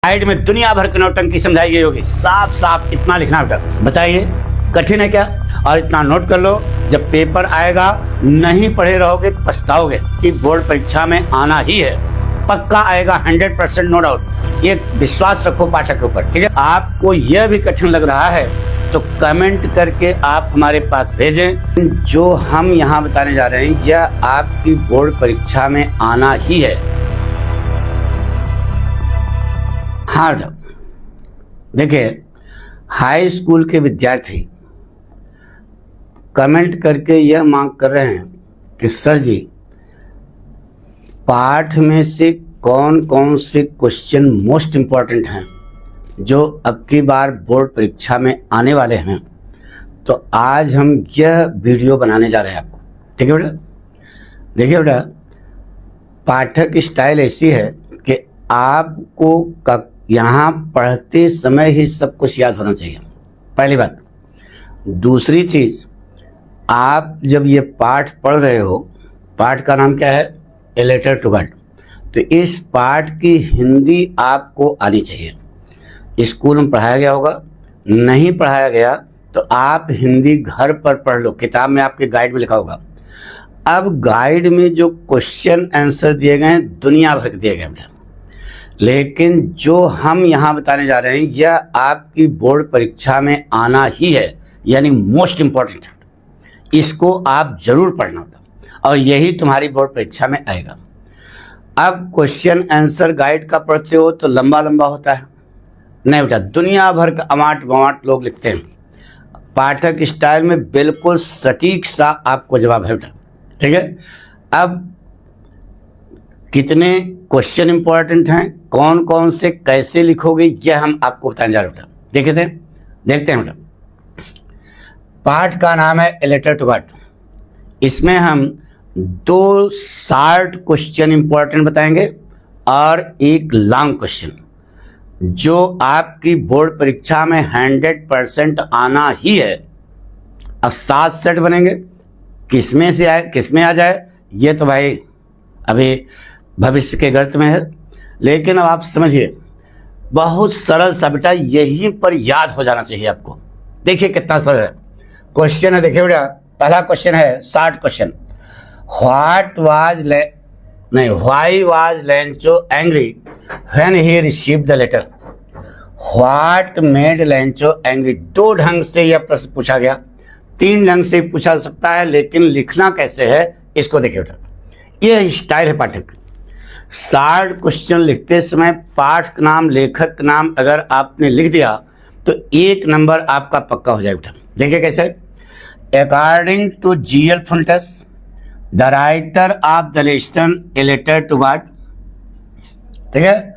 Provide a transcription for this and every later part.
Side में दुनिया भर की नौटंकी समझाई गई होगी, साफ साफ इतना लिखना बेटा। बताइए कठिन है क्या? और इतना नोट कर लो, जब पेपर आएगा नहीं पढ़े रहोगे पछताओगे कि बोर्ड परीक्षा में आना ही है, पक्का आएगा 100% नो डाउट। ये विश्वास रखो पाठक के ऊपर, ठीक है। आपको यह भी कठिन लग रहा है तो कमेंट करके आप हमारे पास भेजें। जो हम यहाँ बताने जा रहे हैं यह आपकी बोर्ड परीक्षा में आना ही है। हाँ देखिए, हाई स्कूल के विद्यार्थी कमेंट करके यह मांग कर रहे हैं कि सर जी पाठ में से कौन कौन से क्वेश्चन मोस्ट इम्पॉर्टेंट हैं जो अब की बार बोर्ड परीक्षा में आने वाले हैं। तो आज हम यह वीडियो बनाने जा रहे हैं आपको, ठीक है बेटा। देखिए बेटा, पाठक स्टाइल ऐसी है कि आपको यहाँ पढ़ते समय ही सब कुछ याद होना चाहिए, पहली बात। दूसरी चीज़, आप जब ये पाठ पढ़ रहे हो, पाठ का नाम क्या है? A letter to God. तो इस पाठ की हिंदी आपको आनी चाहिए। स्कूल में पढ़ाया गया होगा, नहीं पढ़ाया गया तो आप हिंदी घर पर पढ़ लो, किताब में आपके गाइड में लिखा होगा। अब गाइड में जो क्वेश्चन आंसर दिए गए हैं दुनिया भर के दिए गए हैं, लेकिन जो हम यहाँ बताने जा रहे हैं यह आपकी बोर्ड परीक्षा में आना ही है, यानी मोस्ट इम्पॉर्टेंट है। इसको आप जरूर पढ़ना होगा और यही तुम्हारी बोर्ड परीक्षा में आएगा। अब क्वेश्चन आंसर गाइड का पढ़ते हो तो लंबा लंबा होता है, नहीं बेटा, दुनिया भर का अमाट बमाट लोग लिखते हैं। पाठक स्टाइल में बिल्कुल सटीक सा आपको जवाब है बेटा, ठीक है। अब कितने क्वेश्चन इंपॉर्टेंट हैं, कौन कौन से कैसे लिखोगे, यह हम आपको बताने जा रहे हैं बेटा। देखते हैं बेटा। पाठ का नाम है ए लेटर टू गॉड। इसमें हम 2 शॉर्ट क्वेश्चन इंपॉर्टेंट बताएंगे और एक लॉन्ग क्वेश्चन जो आपकी बोर्ड परीक्षा में 100% आना ही है। अब 7 सेट बनेंगे, किसमें से आए किसमें आ जाए ये तो भाई अभी भविष्य के गर्त में है, लेकिन अब आप समझिए, बहुत सरल सा बेटा, यहीं पर याद हो जाना चाहिए आपको। देखिए कितना सरल है क्वेश्चन है। देखिए बेटा, पहला क्वेश्चन है short question. Why was Lencho angry when he received the letter. What made Lencho angry. 2 ढंग से यह प्रश्न पूछा गया, 3 ढंग से पूछा जा सकता है, लेकिन लिखना कैसे है इसको देखिए बेटा। यह स्टाइल है पाठक। शॉर्ट क्वेश्चन लिखते समय पाठ नाम लेखक नाम अगर आपने लिख दिया तो 1 नंबर आपका पक्का हो जाएगा। देखिए कैसे। According to GL Fuentes the writer of the lesson a letter to God, ठीक है,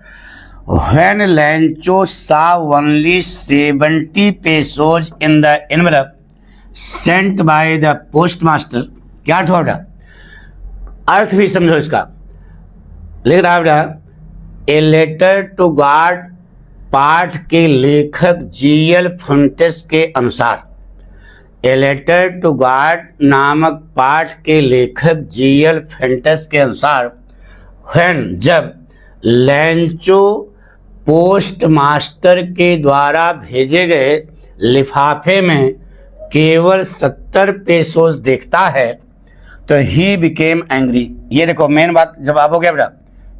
when Lencho saw only 70 pesos in the envelope sent by the postmaster। क्या अर्थ हुआ बेटा? अर्थ भी समझो इसका। लिख रहा है बेटा, ए लेटर टू गॉड पाठ के लेखक जीएल फुंटस के अनुसार, ए लेटर टू गॉड नामक पाठ के लेखक जीएल फुंटस के अनुसार, व्हेन जब लेंचो पोस्ट मास्टर के द्वारा भेजे गए लिफाफे में केवल 70 पेसोस देखता है तो ही बिकेम एंग्री। ये देखो मेन बात जवाब हो गया बेटा,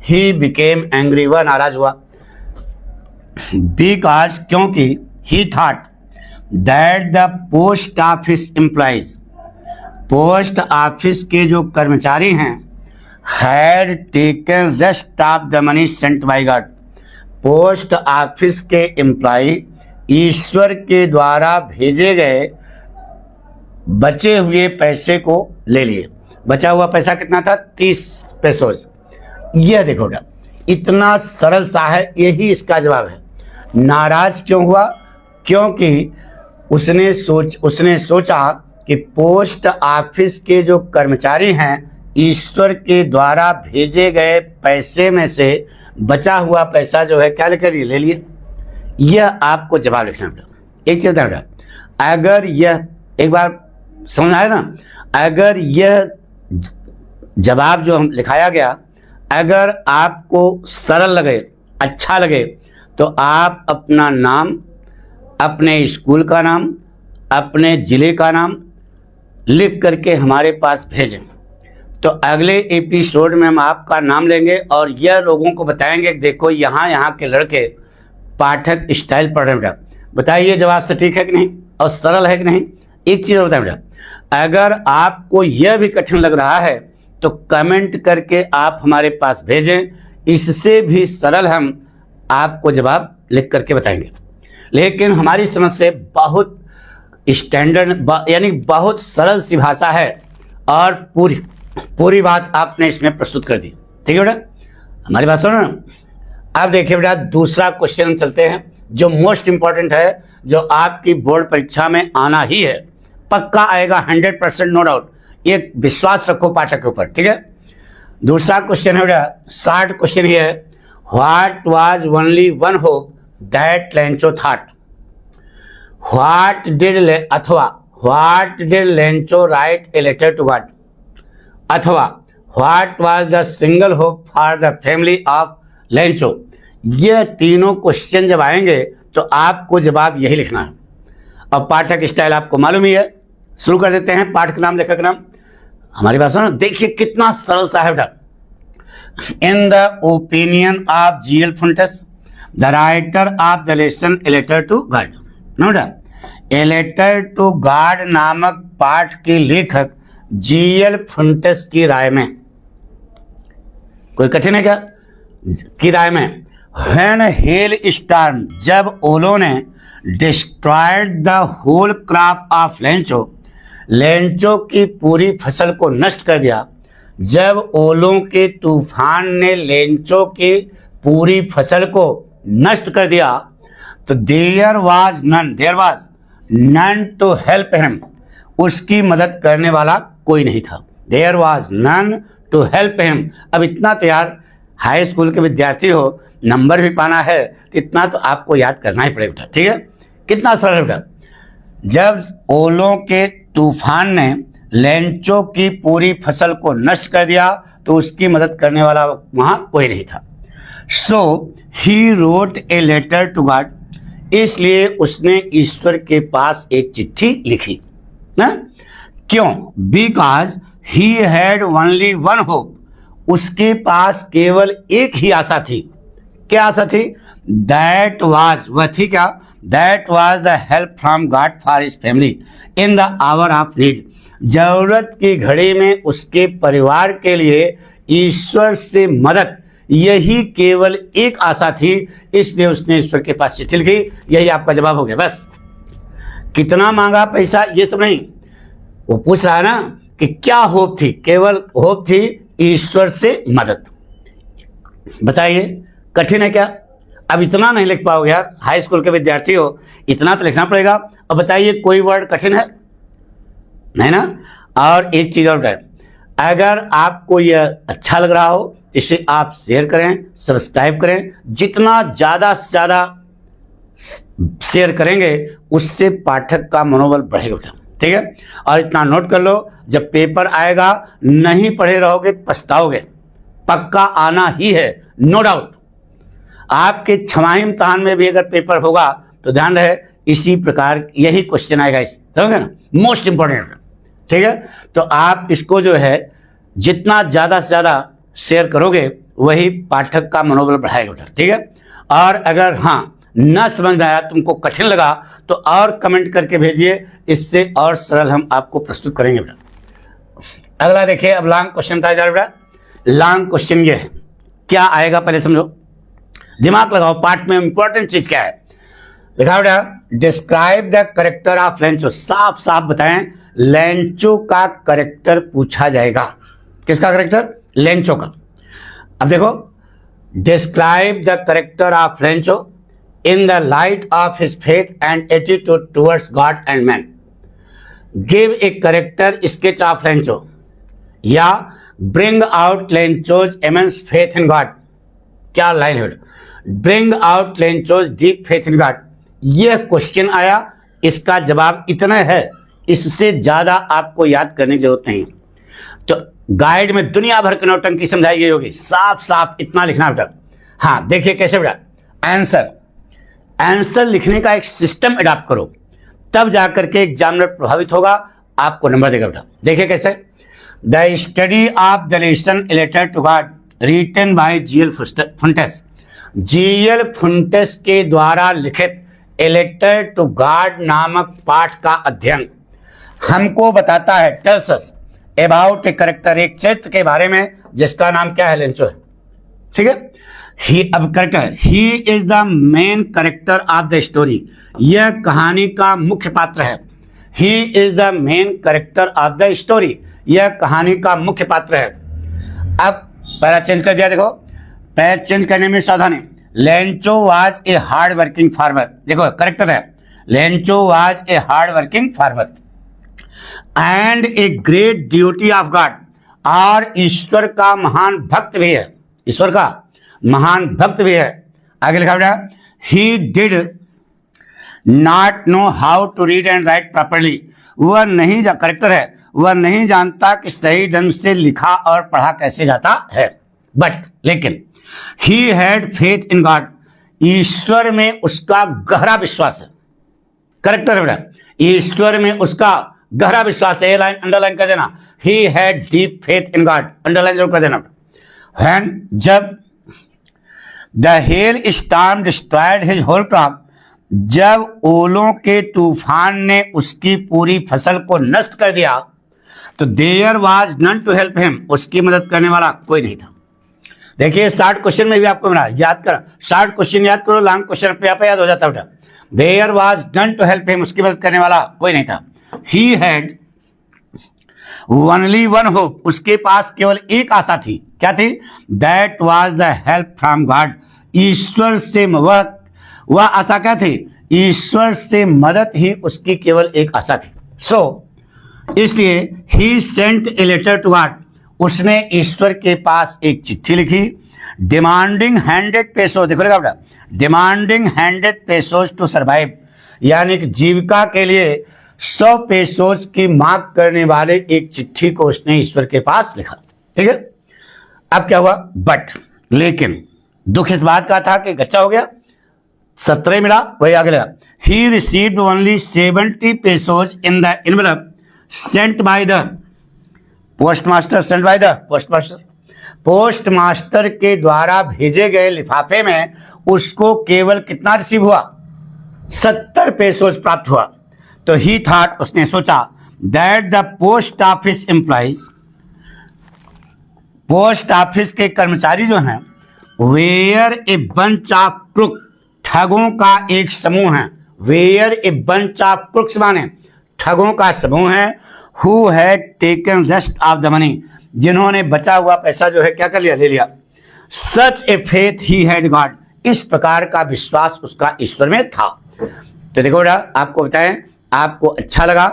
ही बिकेम एंग्री, वह नाराज हुआ। बिकॉज, क्योंकि ही thought that the post office employees, post office के जो कर्मचारी हैं, had taken rest of the money sent by God. Post office के एम्प्लॉय ईश्वर के द्वारा भेजे गए बचे हुए पैसे को ले लिए। बचा हुआ पैसा कितना था? 30 पेसोस। यह देखो बेटा, इतना सरल सा है, यही इसका जवाब है। नाराज क्यों हुआ? क्योंकि उसने सोचा कि पोस्ट ऑफिस के जो कर्मचारी हैं ईश्वर के द्वारा भेजे गए पैसे में से बचा हुआ पैसा जो है क्या लेकर ले लिए। यह आपको जवाब लिखना बेटा। एक चीज बेटा, अगर यह एक बार समझ आया ना, अगर यह जवाब जो हम लिखाया गया अगर आपको सरल लगे, अच्छा लगे, तो आप अपना नाम, अपने स्कूल का नाम, अपने ज़िले का नाम लिख करके हमारे पास भेजें। तो अगले एपिसोड में हम आपका नाम लेंगे और यह लोगों को बताएंगे कि देखो यहाँ के लड़के पाठक स्टाइल पढ़ रहे हैं। बेटा बताइए जवाब सटीक है कि नहीं और सरल है कि नहीं। एक चीज़ बताएं बेटा, अगर आपको यह भी कठिन लग रहा है तो कमेंट करके आप हमारे पास भेजें, इससे भी सरल हम आपको जवाब लिख करके बताएंगे। लेकिन हमारी समझ से बहुत स्टैंडर्ड यानी बहुत सरल सी भाषा है और पूरी बात आपने इसमें प्रस्तुत कर दी। ठीक है बेटा, हमारी बात सुनो ना। अब देखिए बेटा दूसरा क्वेश्चन चलते हैं जो मोस्ट इंपॉर्टेंट है, जो आपकी बोर्ड परीक्षा में आना ही है, पक्का आएगा 100% नो डाउट, ये विश्वास रखो पाठक के ऊपर। ठीक है, दूसरा क्वेश्चन है बेटा, 60 क्वेश्चन ही है। What was only one hope that Lencho thought, what did Lencho write a letter to God, अथवा what was the single hope for the family of Lencho. ये तीनों क्वेश्चन जब आएंगे तो आपको जवाब यही लिखना है। अब पाठक स्टाइल आपको मालूम ही है, शुरू कर देते हैं। पाठ का नाम, लेखक नाम, हमारी बात सुनो, देखिए कितना सरल सा है बेटा। In the opinion of G.L. Fuentes, the writer of the lesson a letter to God, बेटा ए लेटर टू गॉड नामक पाठ के लेखक G.L. फुंटस की राय में, कोई कठिन है क्या की राय में, व्हेन हेल स्टॉर्म, जब ओलों ने destroyed the whole crop of Lencho, Lencho की पूरी फसल को नष्ट कर दिया, जब ओलों के तूफान ने लेंचो की पूरी फसल को नष्ट कर दिया, तो there was none to help him, उसकी मदद करने वाला कोई नहीं था। There was none to help him. अब इतना तो यार हाई स्कूल के विद्यार्थी हो, नंबर भी पाना है तो इतना तो आपको याद करना ही पड़ेगा। ठीक है, कितना सरल बेटा। जब ओलों के तूफान ने लेंचो की पूरी फसल को नष्ट कर दिया तो उसकी मदद करने वाला वहां कोई नहीं था। So he wrote a letter to God, इसलिए उसने ईश्वर के पास एक चिट्ठी लिखी ना। क्यों? Because he had only one hope, उसके पास केवल एक ही आशा थी। क्या आशा थी? दैट वाज, वह थी क्या? That was the help from God for his family in the hour of need, जरूरत की घड़ी में उसके परिवार के लिए ईश्वर से मदद, यही केवल एक आशा थी, इसलिए उसने ईश्वर के पास चिट्ठी लिखी। यही आपका जवाब हो गया। बस कितना मांगा पैसा ये सब नहीं, वो पूछ रहा है ना कि क्या होप थी, केवल होप थी ईश्वर से मदद। बताइए कठिन है क्या? अब इतना नहीं लिख पाओगे यार, हाई स्कूल के विद्यार्थी हो, इतना तो लिखना पड़ेगा। अब बताइए कोई वर्ड कठिन है नहीं ना। और एक चीज और है, अगर आपको यह अच्छा लग रहा हो इसे आप शेयर करें, सब्सक्राइब करें। जितना ज़्यादा से ज़्यादा शेयर करेंगे उससे पाठक का मनोबल बढ़ेगा। ठीक है, और इतना नोट कर लो, जब पेपर आएगा नहीं पढ़े रहोगे पछताओगे। पक्का आना ही है, नो डाउट। आपके छमाही इम्तहान में भी अगर पेपर होगा तो ध्यान रहे इसी प्रकार यही क्वेश्चन आएगा, समझे ना, मोस्ट इंपॉर्टेंट। ठीक है, तो आप इसको जो है जितना ज़्यादा से ज़्यादा शेयर करोगे वही पाठक का मनोबल बढ़ाएगा। ठीक है, और अगर हाँ न समझ में आया, तुमको कठिन लगा, तो और कमेंट करके भेजिए, इससे और सरल हम आपको प्रस्तुत करेंगे बेटा। अगला देखिए, अब लॉन्ग क्वेश्चन था बेटा। लॉन्ग क्वेश्चन ये है, क्या आएगा पहले समझो, दिमाग लगाओ। पार्ट में इंपॉर्टेंट चीज क्या है लिखा बेटा, describe the character of Lencho. साफ साफ बताएं, लेंचो का करेक्टर पूछा जाएगा। किसका करेक्टर? लेंचो का। अब देखो, describe the character of Lencho in the light of his faith and attitude towards God and man. Give a character sketch of Lencho, या bring out Lencho's immense faith in God. क्या line है? Bring out Lencho's deep faith in God. यह question आया, इसका जवाब इतना है, इससे ज्यादा आपको याद करने की जरूरत नहीं। तो गाइड में दुनिया भर की नौटंकी समझाई गई होगी, साफ साफ इतना लिखना बेटा। हाँ देखिए कैसे बेटा, आंसर आंसर लिखने का एक सिस्टम अडॉप्ट करो, तब जाकर के एग्जामिनर प्रभावित होगा, आपको नंबर देगा बेटा। देखिए कैसे, the study of the lesson a letter to God written by GL Fuentes, GL Fuentes के द्वारा लिखित ए लेटर टू गॉड नामक पाठ का अध्ययन हमको बताता है, tells us about a character, एक चरित्र के बारे में जिसका नाम क्या है, लेंचो है। ठीक है, ही अब character, he is the main character of the story, यह कहानी का मुख्य पात्र है। He is the main character of the story, यह कहानी का मुख्य पात्र है। अब पैरा चेंज कर दिया, देखो पैरा चेंज करने में सावधानी। Lencho was a hard working farmer, देखो करेक्टर है, Lencho was a hard working farmer and a great duty of God, और ईश्वर का महान भक्त भी है, ईश्वर का महान भक्त भी है। आगे लिखा बेटा, he did not know how to read and write properly, वह नहीं, करेक्टर है, वह नहीं जानता कि सही ढंग से लिखा और पढ़ा कैसे जाता है। बट लेकिन he had faith in God, ईश्वर में उसका गहरा विश्वास है। करेक्टर है बेटा, ईश्वर में उसका गहरा विश्वास है। ये लाइन अंडरलाइन कर देना, he had deep faith in God, underline जरूर कर देना। व्हेन, जब the hail storm destroyed his whole crop, जब ओलों के तूफान ने उसकी पूरी फसल को नष्ट कर दिया, तो there was none to help him, उसकी मदद करने वाला कोई नहीं था। देखिए शॉर्ट क्वेश्चन में भी आपको बना याद करो, शॉर्ट क्वेश्चन याद करो, लॉन्ग क्वेश्चन पे आप याद हो जाता है। There was none to help him, उसकी मदद करने वाला कोई नहीं था। He had only one hope, उसके पास केवल एक आशा थी, क्या थी? That was the help from God, ईश्वर से वह आशा क्या थी? ईश्वर से मदद ही उसकी केवल एक आशा थी। सो इसलिए he sent a letter to God, उसने ईश्वर के पास एक चिट्ठी लिखी, डिमांडिंग 100 पेसोज, देखो बेटा, डिमांडिंग 100 पेसोज टू सर्वाइव, यानी कि जीविका के लिए 100 पेसोज की मांग करने वाले एक चिट्ठी को उसने ईश्वर के पास लिखा। ठीक है, अब क्या हुआ? बट लेकिन दुख इस बात का था कि गच्चा हो गया, 17 मिला, वही आगे लगा। He received only 70 pesos in the envelope sent by the postmaster, sent by the postmaster, postmaster के द्वारा भेजे गए लिफाफे में उसको केवल कितना रिसीव हुआ? 70 पेसोज प्राप्त हुआ। तो ही थॉट, उसने सोचा, that the post office employees, post office के कर्मचारी जो हैं, were a bunch of crook, ठगों का एक समूह है। Were a bunch of crooks माने ठगों का समूह है। Who had taken rest of the money, जिन्होंने बचा हुआ पैसा जो है क्या कर लिया? ले लिया। Such a faith he had God, इस प्रकार का विश्वास उसका ईश्वर में था। तो देखो बेटा, आपको बताएं, आपको अच्छा लगा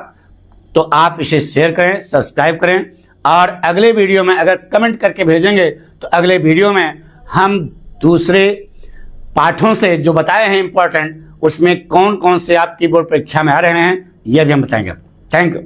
तो आप इसे शेयर करें, सब्सक्राइब करें, और अगले वीडियो में अगर कमेंट करके भेजेंगे तो अगले वीडियो में हम दूसरे पाठों से जो बताए हैं इंपॉर्टेंट, उसमें कौन कौन से आपकी बोर्ड परीक्षा में आ रहे हैं यह भी हम बताएंगे। Thank you.